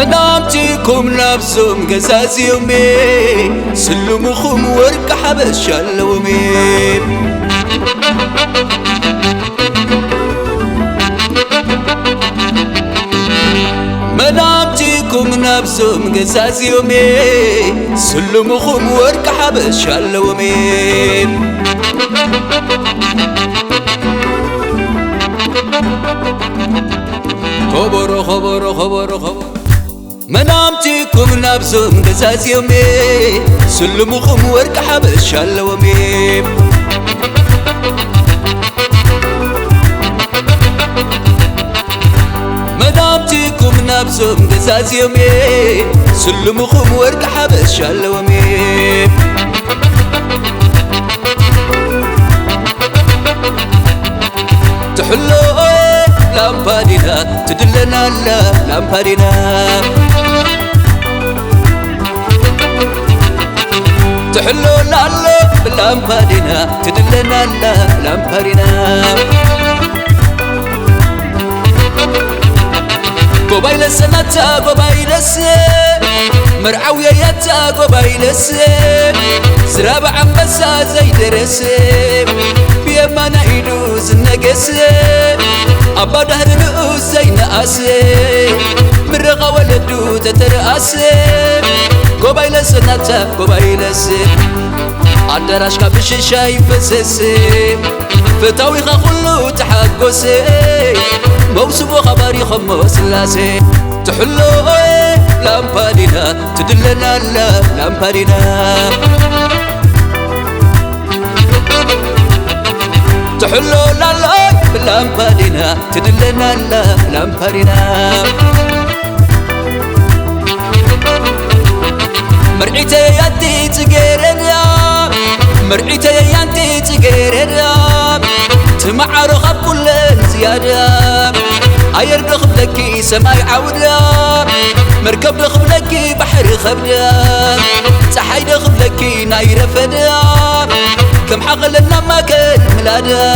منامتكم نفسهم قزازيومي سلمكم ورق حبش اللومي منامتكم نفسهم قزازيومي سلمكم ورق حبش اللومي خبر منامتكم نفسهم قزازيومي سلمكم ورق حبش اللومي منامتكم نفسهم قزازيومي سلمكم ورق حبش اللومي تحلو لامبادينا تدلنا لامبادينا تحلو لالو لامبادينا تدلنا لامبادينا قبيل السنة قبيل السنة مرعوية يتا قبيل السنة زراب عمسا زي درسي بيما نعيدوز النقسي أبا دهر نقوز زي نقاسي مرغا ولدو تترقاسي قبيل السنة قبيل السنة عدراش كابش شايف سسي فتاويخا كله تحقسي موسبو خبري خمس لاسي تحلو لامبادينا تدلنا لامبادينا تحلو لامبادينا تدلنا لامبادينا مرعيتي يانتي تقيرنا مرعيتي يانتي تقيرنا تمعر خب كل زيادة عير دخل لكي سماي عودة مركب دخل لكي بحر خبدة سحي دخل لكي ناير فدا كم حقلنا ما كل ملادة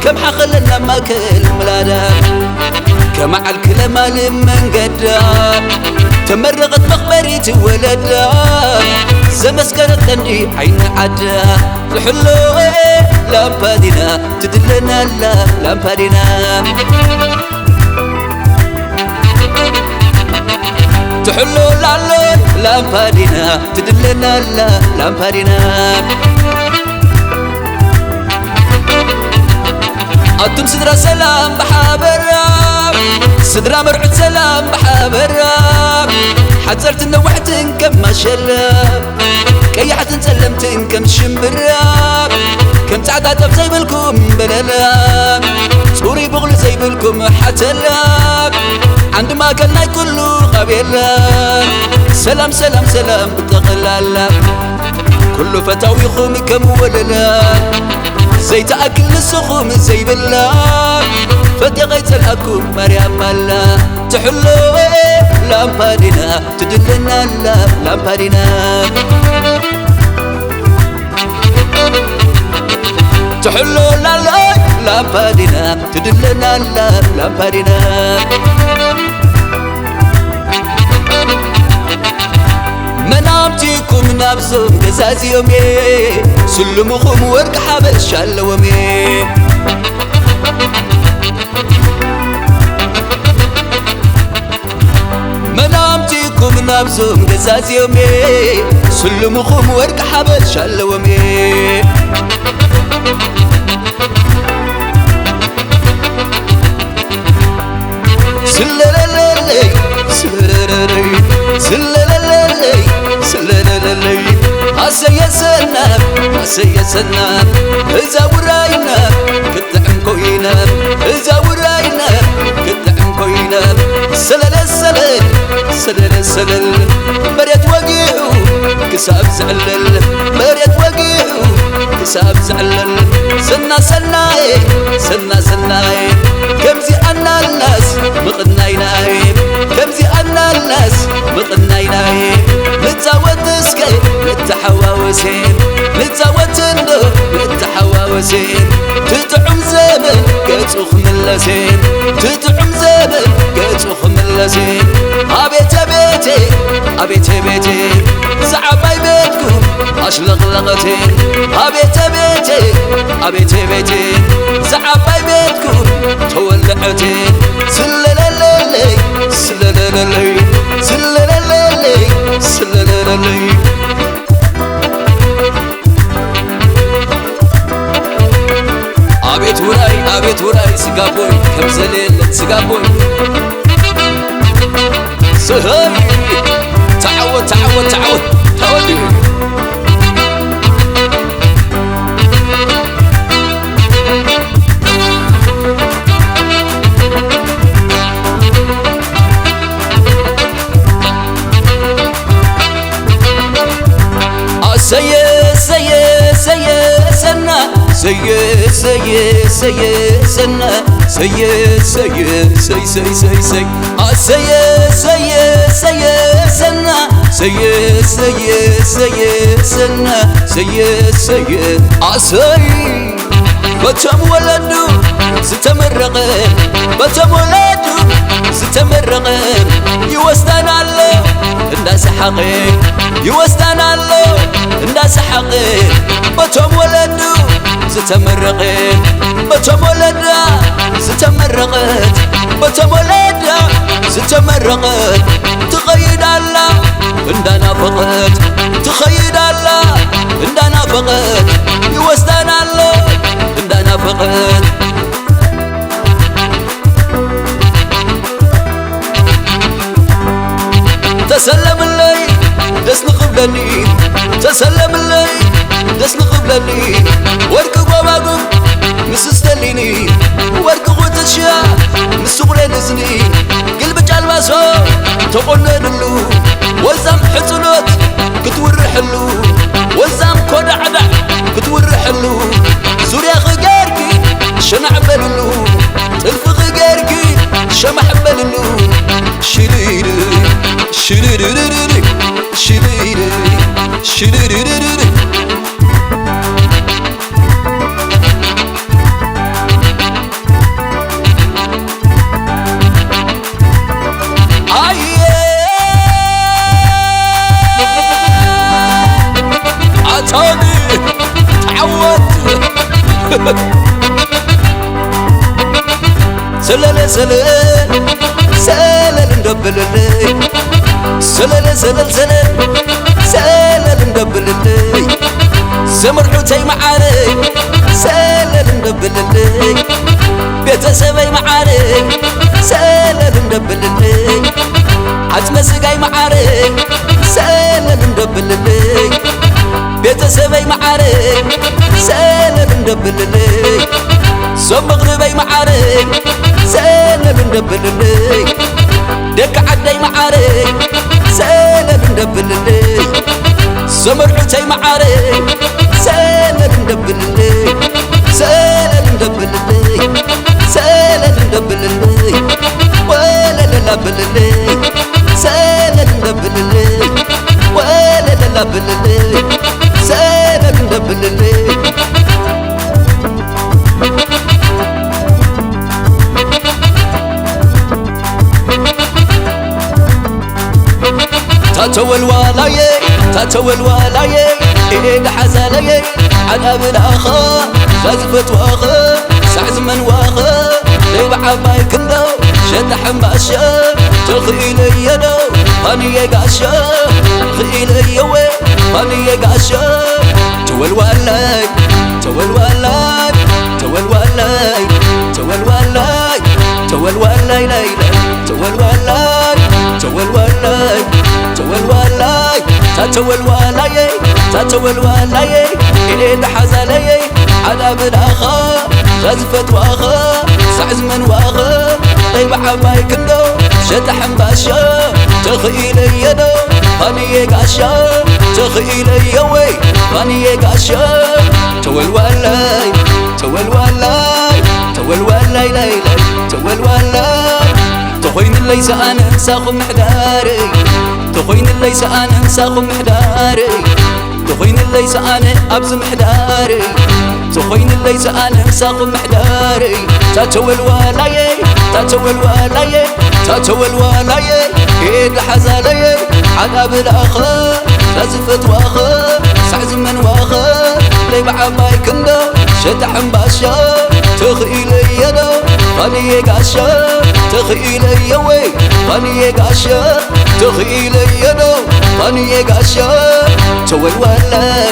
كم حقلنا ما كل ملادة كم على الكلمة من قدا تمرغت مخبري تولدا زمس كانت تندي عين عدا تحلو لامبادينا تدلنا لامبادينا تحلو لامبادينا تدلنا لامبادينا أنتم سدرا سلام بحابرا سدرا مرعد سلام بحابرا حزرت نوحتن كم ما شلاب كيحت سلمتن كم شمبرا كم تعداد زي بالكم بللا سوري بغل زي بالكم حتلا عندما كلنا كله قبيلا سلام سلام سلام بتغلال كل فتاويخم كم وللا زي تأكل السخوم زي بالله فتغيت الأكل مريم ملا تحلو لامبادينا تدلنا لامبادينا تحلو لامبادينا تدلنا لامبادينا منامتكم نفسهم قزازيومي سلمكم ورق حبش اللومي منامتكم نفسهم قزازيومي سلمكم ورق حبش اللومي سلالالي سلالالي سلالالي سلالالي عسيسنا عسيسنا إذا وراينا كتعم كوينا إذا وراينا كتعم كوينا سلال السلال سلال السلال مريت وقيعو كساب زعلل مريت وقيعو كساب زعلل سنا سناي سنا سناي كم زي أنا الناس مقنايناي كم زي أنا الناس مقنايناي نتزاوت سكي نتحواوسين نتزاوت النور نتحواوسين تتعم زمن قاتوخ ملسين تتعم زمن قاتوخ ملسين أبيتي بيتي زعباي بيتكم أشلقلقتي أبيتي بيتي أبيتي بيتي زعباي بيتكم تولعتي سللللي سللللي سللللي سللللي أبيت وراي سقابوي كم زليل سقابوي سهي تعود تعود تعود تعودي سي سي سي سنة سي سي سي سي سي سي سي سي سي سنة سي سي سي سنة سي سي عسي بتم ولدو ستمرقين بتم ولدو ستمرقين يوستان الله الناس حقين يوستان الله الناس حقين بتم ولدو ستمرقين بتمولدا ستمرقت بتمولدا ستمرقت تقيد الله عندنا فقط تخيد الله عندنا فقط يوسدنا الله عندنا فقط تسلم الليل دسن قبلني تسلم الليل دسن قبلني ورك باباكم مسستليني ورك قوت الشيا مسغلين زني قلب جالباسو تقولنلو وزام حصنوت كتورحلو وزام كود عدا كتورحلو زوريا خجاركي شنع بللو تلف خجاركي شمح بللو شريري شريري شريري شريري سلل سلل سلل ندبل اللي سلل سلل سلل سلل ندبل اللي سمرحوتي معاري سلل ندبل اللي بيتسبي معاري سلل ندبل اللي عتمسقاي معاري سلل ندبل اللي بيتسبي معاري سلل ندبل اللي سم مغربي معاري سلل ندبل اللي دك عدي معاري سلل ندبل اللي سمرحوتي معاري سلل ندبل اللي سلل ندبل اللي سلل ندبل اللي ولا لا باللي سلل ندبل اللي ولا لا باللي سلل ندبل اللي تاتول ولاي تاتول ولاي إيه حزالي عذاب الأخا غزفت واخا سعز من واخا ليبع باي كندو شد حماشا تخيلي يدو هاني قاشا خيلي يوي هاني قاشا تول ولاي تول ولاي تول ولاي تول ولاي تول ولاي ليلى تول ولاي تول ولاي تول ولاي تاتول ولاي تاتول ولاي إلي حزالي عذاب الأخا غزفت واخا سعز من واخا طيب عباي كندو شد حنباشا تخيلي يدو هاني قاشا تخيلي يوي هاني قاشا تول ولاي تول ولاي تول ولاي ليلى تول ولاي تخوين ليس أنا انساكم محداري تخوين ليس أنا انساكم محداري تخوين ليس أنا أبز محداري تخوين ليس أنا انساكم محداري تاتول ولاي تاتول ولاي تاتول ولاي إيد حزالي عذاب الأخر لازفت واخر سعز من واخر لي بعماي كندو شتحن باشا تخيلي يدو فاني قاشا تخيلي يوي فاني قاشا تخيلي يدو فاني قاشا تول ولاي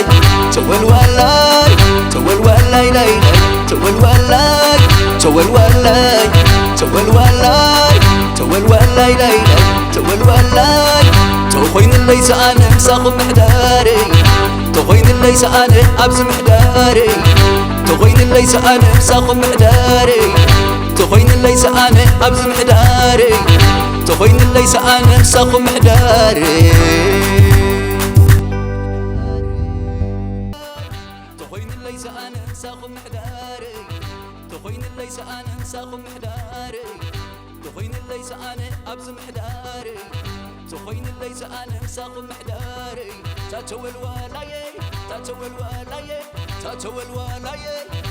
تول ولاي تول ولاي لاي تول ولاي تول ولاي تول ولاي تول ولاي لاي تول ولاي تخوين ليس أنا مساخ محداري تخوين ليس أنا أبز محداري تخوين ليس أنا مساخ محداري تخوين ليس أنا أبز محداري تخوين ليس أنا مساخ محداري تخوين ليس أنا مساخ محداري تخوين ليس أنا مساخ محداري تخوين ليس أنا أبز محداري تخوين ليس أنا مساق محداري تاتول ولاي تاتول ولاي تاتول ولاي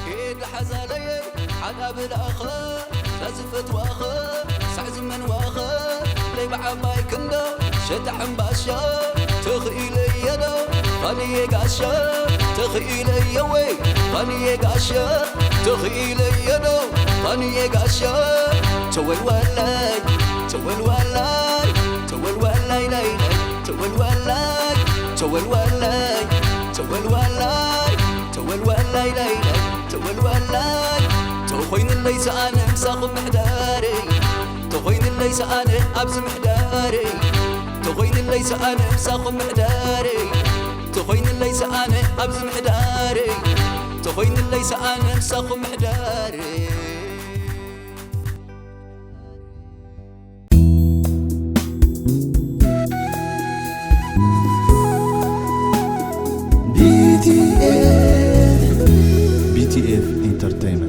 إيد حزالي عذاب الأخر لازفت واخر سعز من واخر لي بعماي كندو شتحن باشا تخيلي يدو فاني قاشا تخيلي يوي فاني قاشا تخيلي يدو فاني قاشا تول ولاي تول ولاي تول ولاي لاي تول ولاي تول ولاي تول ولاي تول ولاي لاي تول ولاي تخوين ليس أنا مساق محداري تخوين ليس أنا أبز محداري تخوين ليس أنا مساق محداري تخوين ليس أنا أبز محداري تخوين ليس أنا مساق محداري BTF Entertainment.